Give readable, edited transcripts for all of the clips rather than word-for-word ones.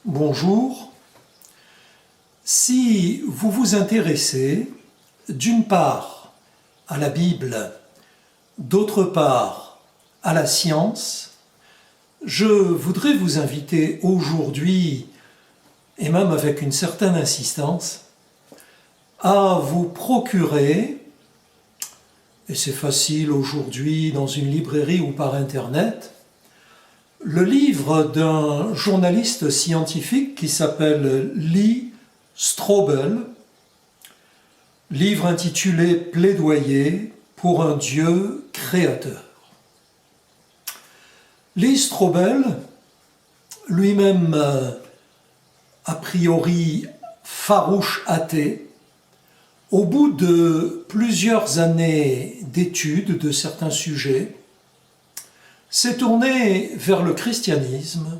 Bonjour. Si vous vous intéressez d'une part à la Bible, d'autre part à la science, je voudrais vous inviter aujourd'hui, et même avec une certaine insistance, à vous procurer, et c'est facile aujourd'hui dans une librairie ou par Internet, le livre d'un journaliste scientifique qui s'appelle Lee Strobel, livre intitulé Plaidoyer pour un Dieu créateur. Lee Strobel, lui-même a priori farouche athée, au bout de plusieurs années d'études de certains sujets, s'est tourné vers le christianisme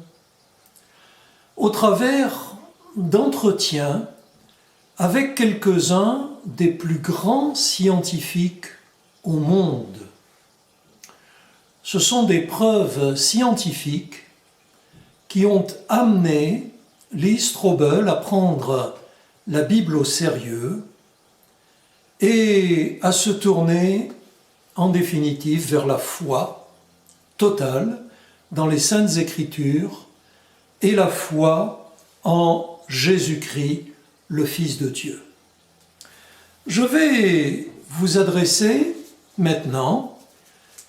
au travers d'entretiens avec quelques-uns des plus grands scientifiques au monde. Ce sont des preuves scientifiques qui ont amené Lee Strobel à prendre la Bible au sérieux et à se tourner en définitive vers la foi totale dans les Saintes Écritures et la foi en Jésus-Christ, le Fils de Dieu. Je vais vous adresser maintenant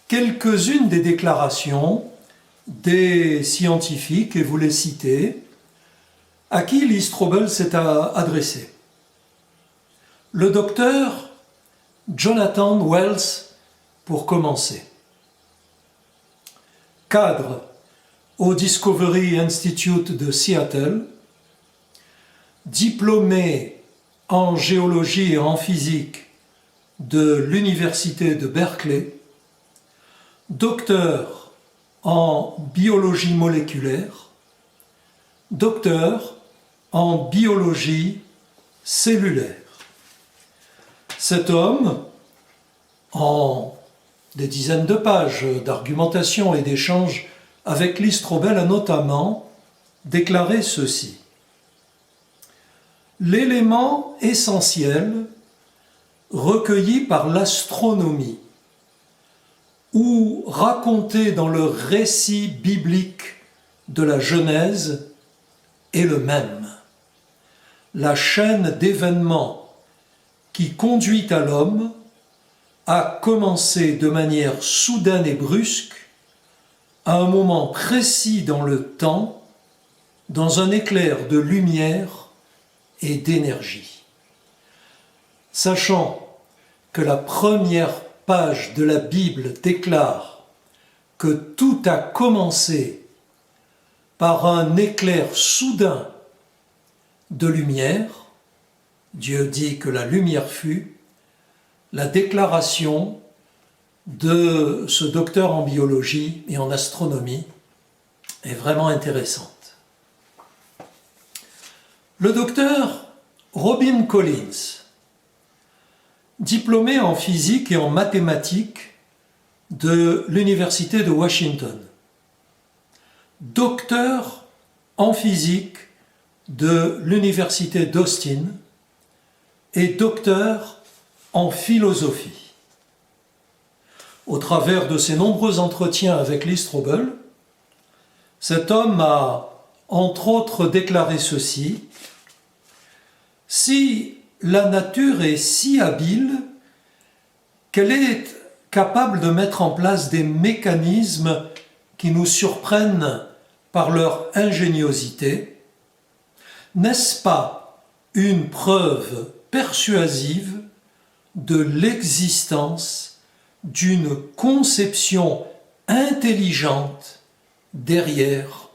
quelques-unes des déclarations des scientifiques, et vous les citez, à qui Lee Strobel s'est adressé. Le docteur Jonathan Wells, pour commencer. Cadre au Discovery Institute de Seattle, diplômé en géologie et en physique de l'Université de Berkeley, docteur en biologie moléculaire, docteur en biologie cellulaire. Cet homme, en des dizaines de pages d'argumentation et d'échanges avec Lee Strobel, a notamment déclaré ceci. L'élément essentiel recueilli par l'astronomie ou raconté dans le récit biblique de la Genèse est le même. La chaîne d'événements qui conduit à l'homme a commencé de manière soudaine et brusque, à un moment précis dans le temps, dans un éclair de lumière et d'énergie. Sachant que la première page de la Bible déclare que tout a commencé par un éclair soudain de lumière, Dieu dit que la lumière fut, la déclaration de ce docteur en biologie et en astronomie est vraiment intéressante. Le docteur Robin Collins, diplômé en physique et en mathématiques de l'Université de Washington, docteur en physique de l'Université d'Austin et docteur en philosophie. Au travers de ses nombreux entretiens avec Lee Strobel, cet homme a, entre autres, déclaré ceci. Si la nature est si habile qu'elle est capable de mettre en place des mécanismes qui nous surprennent par leur ingéniosité, n'est-ce pas une preuve persuasive de l'existence d'une conception intelligente derrière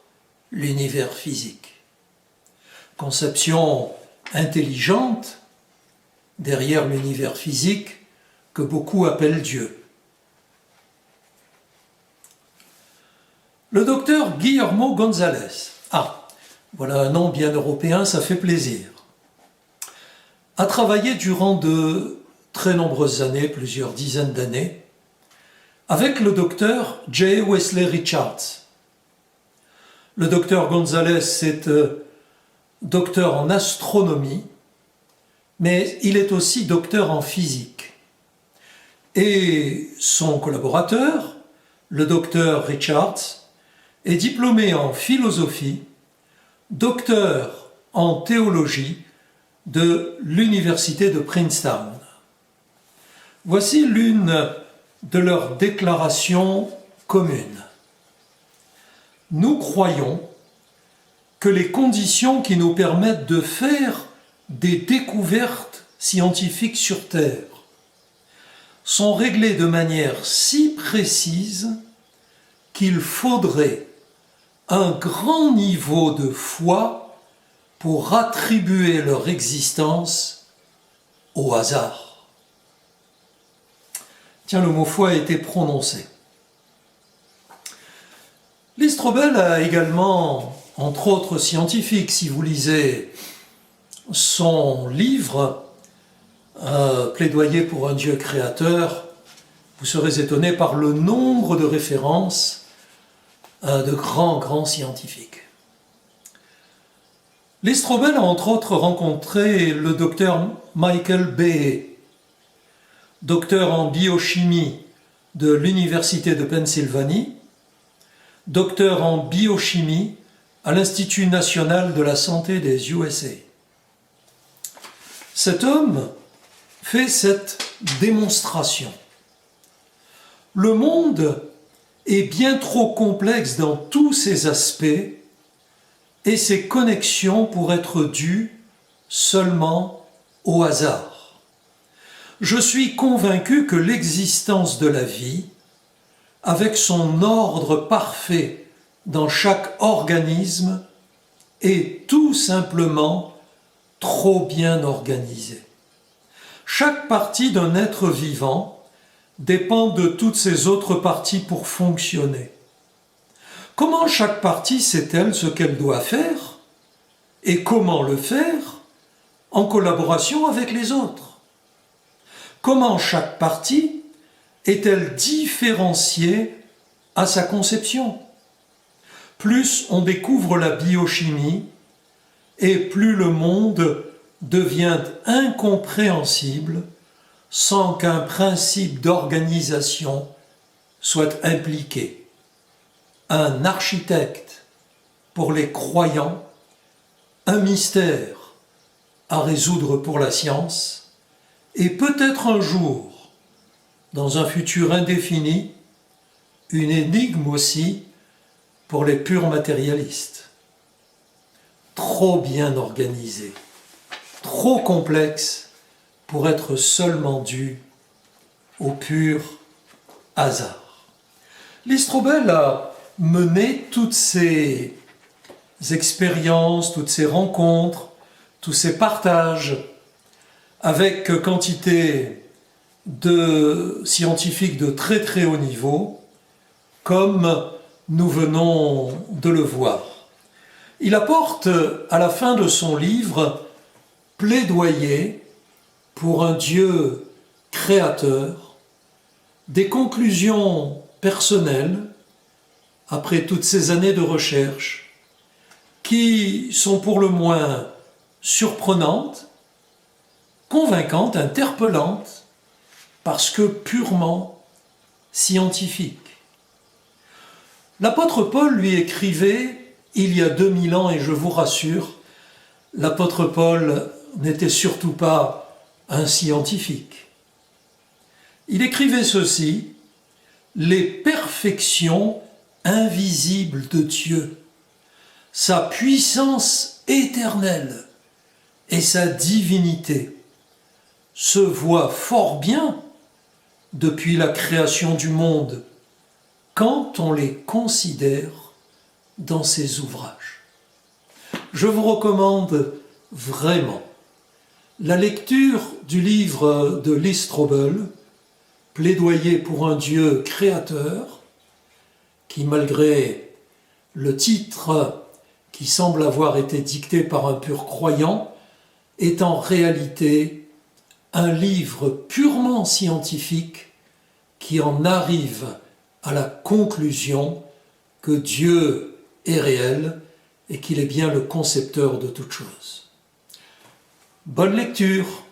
l'univers physique. Conception intelligente derrière l'univers physique que beaucoup appellent Dieu. Le docteur Guillermo González, voilà un nom bien européen, ça fait plaisir, a travaillé durant de très nombreuses années, plusieurs dizaines d'années, avec le docteur J. Wesley Richards. Le docteur González s'est docteur en astronomie, mais il est aussi docteur en physique. Et son collaborateur, le docteur Richards, est diplômé en philosophie, docteur en théologie de l'université de Princeton. Voici l'une de leurs déclarations communes. Nous croyons que les conditions qui nous permettent de faire des découvertes scientifiques sur Terre sont réglées de manière si précise qu'il faudrait un grand niveau de foi pour attribuer leur existence au hasard. Tiens, le mot foi a été prononcé. Lee Strobel a également, entre autres scientifiques, si vous lisez son livre Plaidoyer pour un Dieu créateur, vous serez étonné par le nombre de références de grands scientifiques. Lee Strobel a entre autres rencontré le docteur Michael Behe, docteur en biochimie de l'Université de Pennsylvanie, docteur en biochimie à l'Institut national de la santé des USA. Cet homme fait cette démonstration. Le monde est bien trop complexe dans tous ses aspects et ses connexions pour être dues seulement au hasard. Je suis convaincu que l'existence de la vie, avec son ordre parfait dans chaque organisme, est tout simplement trop bien organisée. Chaque partie d'un être vivant dépend de toutes ses autres parties pour fonctionner. Comment chaque partie sait-elle ce qu'elle doit faire et comment le faire en collaboration avec les autres? Comment chaque partie est-elle différenciée à sa conception? Plus on découvre la biochimie et plus le monde devient incompréhensible sans qu'un principe d'organisation soit impliqué. Un architecte pour les croyants, un mystère à résoudre pour la science, et peut-être un jour, dans un futur indéfini, une énigme aussi pour les purs matérialistes. Trop bien organisé, trop complexe pour être seulement dû au pur hasard. Lee Strobel a mené toutes ces expériences, toutes ces rencontres, tous ces partages avec quantité de scientifiques de très haut niveau, comme nous venons de le voir. Il apporte à la fin de son livre Plaidoyer pour un Dieu créateur, des conclusions personnelles après toutes ces années de recherche qui sont pour le moins surprenantes, convaincantes, interpellantes, parce que purement scientifiques. L'apôtre Paul lui écrivait il y a 2000 ans, et je vous rassure, l'apôtre Paul n'était surtout pas un scientifique. Il écrivait ceci: les perfections invisibles de Dieu, sa puissance éternelle et sa divinité se voient fort bien depuis la création du monde, quand on les considère dans ses ouvrages. Je vous recommande vraiment la lecture du livre de Lee Strobel, Plaidoyer pour un Dieu créateur, qui, malgré le titre qui semble avoir été dicté par un pur croyant, est en réalité un livre purement scientifique qui en arrive à la conclusion que Dieu est réel et qu'il est bien le concepteur de toutes choses. Bonne lecture!